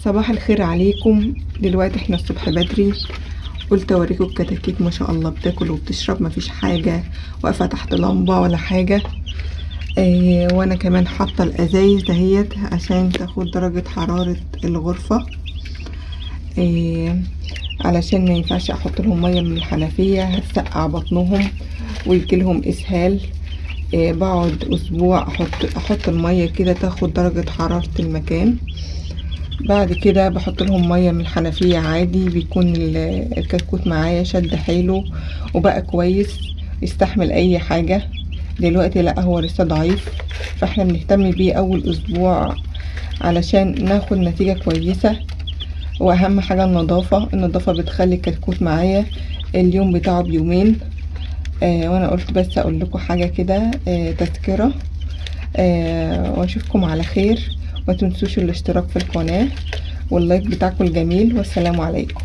صباح الخير عليكم. دلوقتي احنا الصبح بدري، قلت اوريكم الكتاكيت ما شاء الله بتاكل وبتشرب، مفيش حاجه واقفه تحت لمبه ولا حاجه. وانا كمان حاطه الازايز دهيت عشان تاخد درجه حراره الغرفه. علشان ما ينفعش احط لهم ميه من الحنفيه، هتسقع بطنهم ويجيلهم اسهال. بقعد اسبوع احط الميه كده تاخد درجه حراره المكان. بعد كده بحط لهم ميه من الحنفيه عادي، بيكون الكتكوت معايا شد حيله وبقى كويس يستحمل اي حاجه. دلوقتي لا، هو لسه ضعيف، فاحنا بنهتم بيه اول اسبوع علشان ناخد نتيجه كويسه. واهم حاجه النظافه بتخلي الكتكوت معايا اليوم بتاعه بيومين. وانا قلت بس اقول لكم حاجه كده، تذكره. واشوفكم على خير، ما تنسوش الاشتراك في القناه واللايك بتاعكم الجميل، والسلام عليكم.